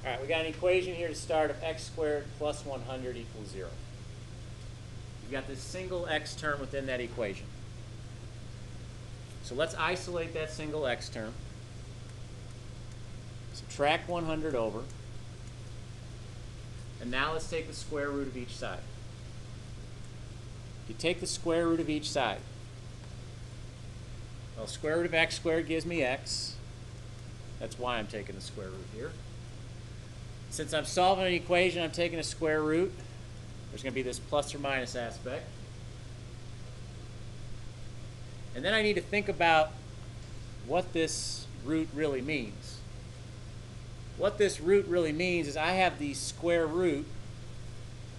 All right, we got an equation here to start of x squared plus 100 equals 0. You've got this single x term within that equation. So let's isolate that single x term. Subtract 100 over. And now let's take the square root of each side. You take the square root of each side. Well, square root of x squared gives me x. That's why I'm taking the square root here. Since I'm solving an equation, I'm taking a square root. There's going to be this plus or minus aspect. And then I need to think about what this root really means. What this root really means is I have the square root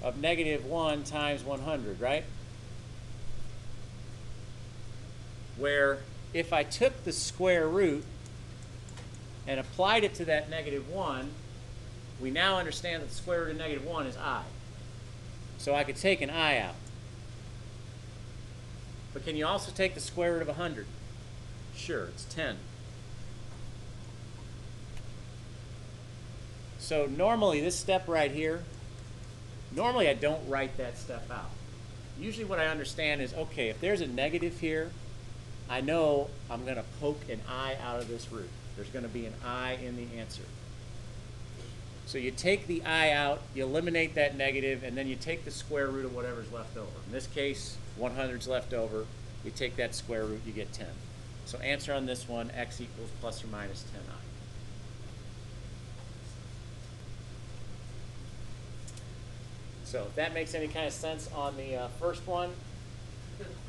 of -1 times 100, right? Where if I took the square root and applied it to that -1, we now understand that the square root of -1 is I. So I could take an I out. But can you also take the square root of 100? Sure, it's 10. So normally this step right here, normally I don't write that step out. Usually what I understand is, okay, if there's a negative here, I know I'm going to poke an I out of this root. There's going to be an I in the answer. So you take the I out, you eliminate that negative, and then you take the square root of whatever's left over. In this case, 100's left over. You take that square root, you get 10. So answer on this one, x equals plus or minus 10i. So if that makes any kind of sense on the first one,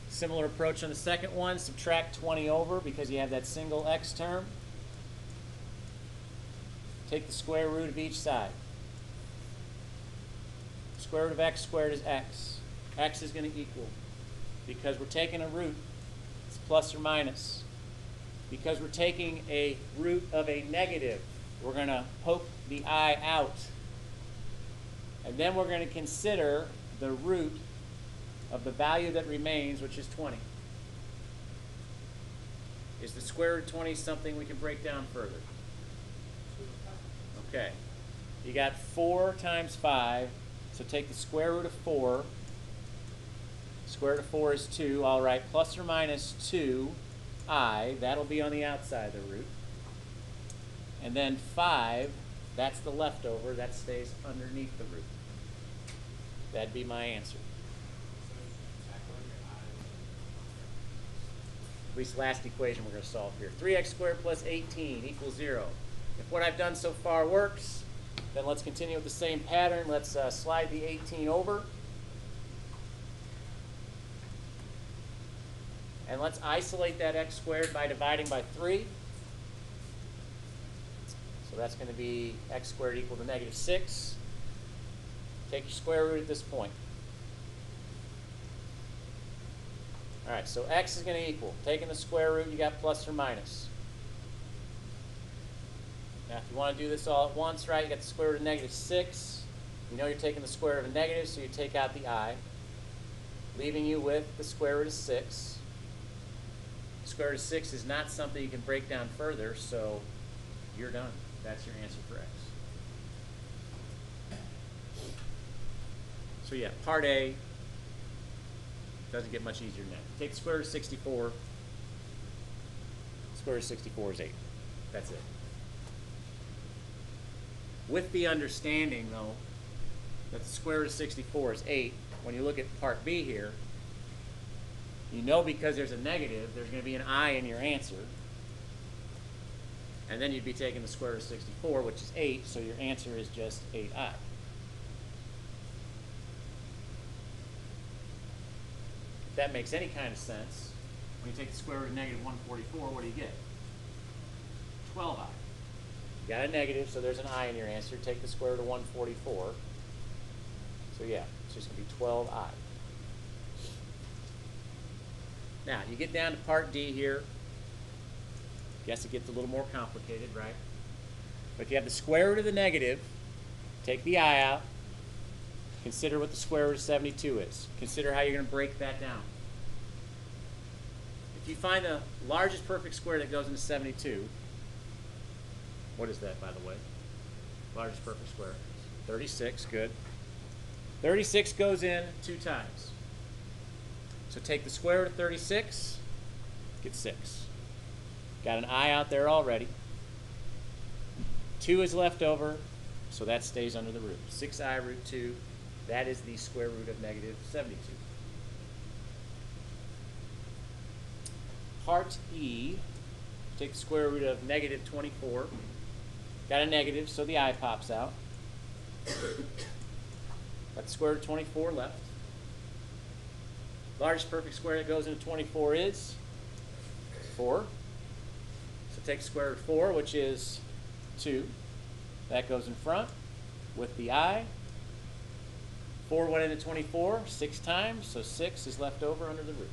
similar approach on the second one. Subtract 20 over because you have that single x term. Take the square root of each side. Square root of x squared is x. X is going to equal. Because we're taking a root, it's plus or minus. Because we're taking a root of a negative, we're going to poke the I out. And then we're going to consider the root of the value that remains, which is 20. Is the square root of 20 something we can break down further? Okay. You got 4 times 5, so take the square root of 4. Square root of 4 is 2. All right, plus or minus 2i. That'll be on the outside of the root. And then 5, that's the leftover. That stays underneath the root. That'd be my answer. At least last equation we're going to solve here. 3x squared plus 18 equals 0. If what I've done so far works, then let's continue with the same pattern. Let's slide the 18 over. And let's isolate that x squared by dividing by 3. So that's going to be x squared equal to -6. Take your square root at this point. All right, so x is going to equal. Taking the square root, you got plus or minus. Now, if you want to do this all at once, right, you got the square root of -6. You know you're taking the square root of a negative, so you take out the I, leaving you with the square root of 6. The square root of 6 is not something you can break down further, so you're done. That's your answer for x. So yeah, part A doesn't get much easier than that. Take the square root of 64. Square root of 64 is 8. That's it. With the understanding, though, that the square root of 64 is 8, when you look at part B here, you know because there's a negative, there's going to be an I in your answer. And then you'd be taking the square root of 64, which is 8, so your answer is just 8i. If that makes any kind of sense, when you take the square root of -144, what do you get? 12i. You got a negative, so there's an I in your answer. Take the square root of 144. So yeah, it's just going to be 12i. Now, you get down to part D here. Guess it gets a little more complicated, right? But if you have the square root of the negative, take the I out. Consider what the square root of 72 is. Consider how you're going to break that down. If you find the largest perfect square that goes into 72, what is that, by the way? Largest perfect square. 36, good. 36 goes in 2 times. So take the square root of 36, get 6. Got an I out there already. 2 is left over, so that stays under the root. 6i root 2, that is the square root of negative 72. Part E, take the square root of negative 24. Got a negative, so the I pops out. Got the square root of 24 left. Largest perfect square that goes into 24 is 4. So take the square root of 4, which is 2. That goes in front with the I. 4 went into 24 6 times, so 6 is left over under the root.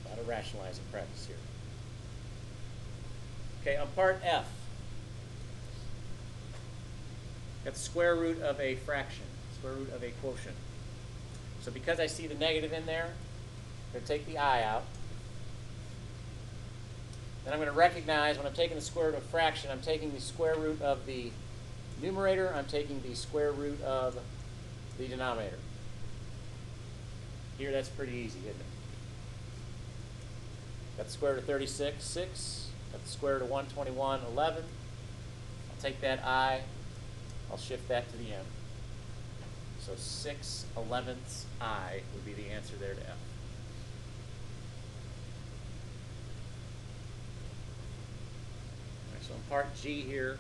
A lot of rationalizing practice here. Okay, on part F, got the square root of a fraction, square root of a quotient. So because I see the negative in there, I'm going to take the I out. Then I'm going to recognize when I'm taking the square root of a fraction, I'm taking the square root of the numerator, I'm taking the square root of the denominator. Here that's pretty easy, isn't it? Got the square root of 36, 6. Got the square root of 121, 11. I'll take that I, I'll shift that to the m. So 6/11 I would be the answer there to F. All right, so in part G here,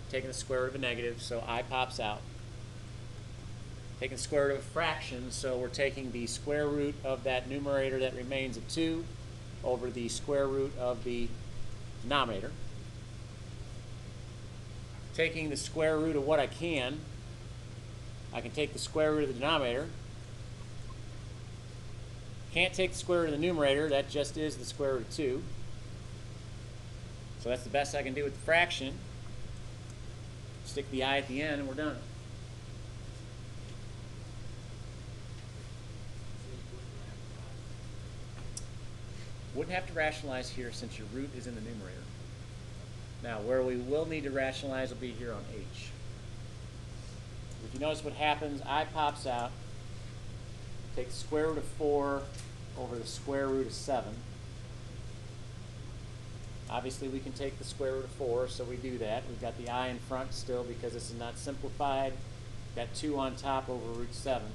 taking the square root of a negative, so I pops out. Taking the square root of a fraction, so we're taking the square root of that numerator that remains of 2 over the square root of the denominator. Taking the square root of what I can take the square root of the denominator. Can't take the square root of the numerator, that just is the square root of 2. So that's the best I can do with the fraction. Stick the I at the end and we're done. Wouldn't have to rationalize here since your root is in the numerator. Now, where we will need to rationalize will be here on H. If you notice what happens, I pops out, take the square root of 4 over the square root of 7. Obviously, we can take the square root of 4, so we do that. We've got the I in front still because this is not simplified. Got 2 on top over root 7.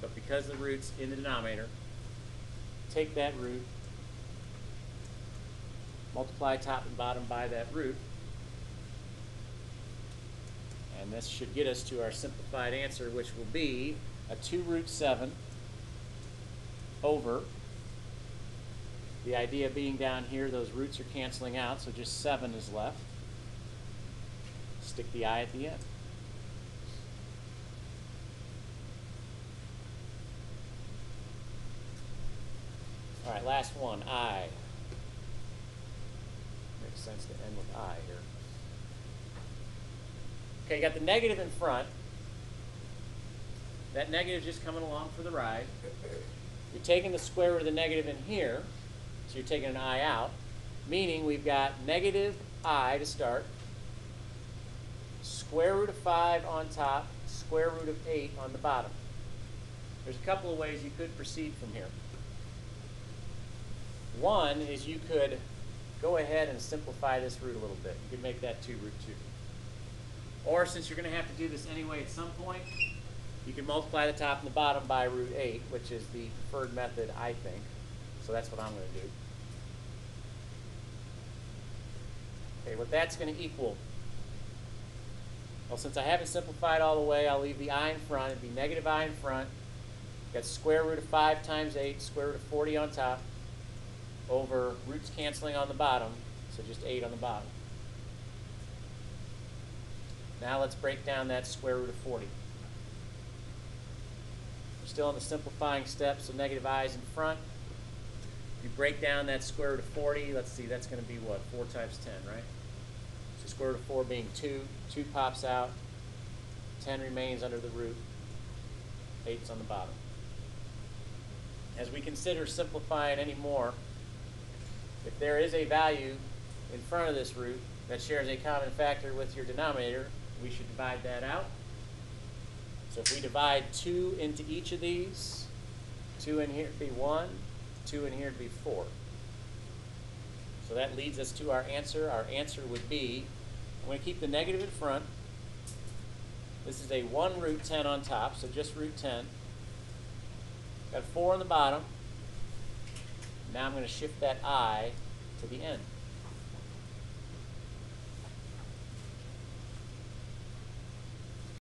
But because the root's in the denominator, take that root, multiply top and bottom by that root, and this should get us to our simplified answer, which will be a 2 root 7 over, the idea being down here, those roots are canceling out, so just 7 is left. Stick the I at the end. All right, last one, I. Makes sense to end with I here. Okay, you got the negative in front. That negative is just coming along for the ride. You're taking the square root of the negative in here, so you're taking an I out, meaning we've got negative I to start, square root of 5 on top, square root of 8 on the bottom. There's a couple of ways you could proceed from here. One is you could go ahead and simplify this root a little bit. You could make that 2 root 2. Or since you're going to have to do this anyway at some point, you can multiply the top and the bottom by root 8, which is the preferred method, I think. So that's what I'm going to do. Okay, what that's going to equal, well, since I haven't simplified all the way, I'll leave the I in front. It'd be negative I in front. Got square root of 5 times 8, square root of 40 on top, over roots canceling on the bottom, so just 8 on the bottom. Now let's break down that square root of 40. We're still in the simplifying step, so negative I is in front. If you break down that square root of 40, let's see, that's going to be what? 4 times 10, right? So square root of 4 being 2. 2 pops out. 10 remains under the root. 8's on the bottom. As we consider simplifying any more, if there is a value in front of this root that shares a common factor with your denominator, we should divide that out. So if we divide 2 into each of these, 2 in here would be 1, 2 in here would be 4. So that leads us to our answer. Our answer would be, I'm going to keep the negative in front. This is a 1 root 10 on top, so just root 10. Got 4 on the bottom. Now I'm going to shift that I to the end.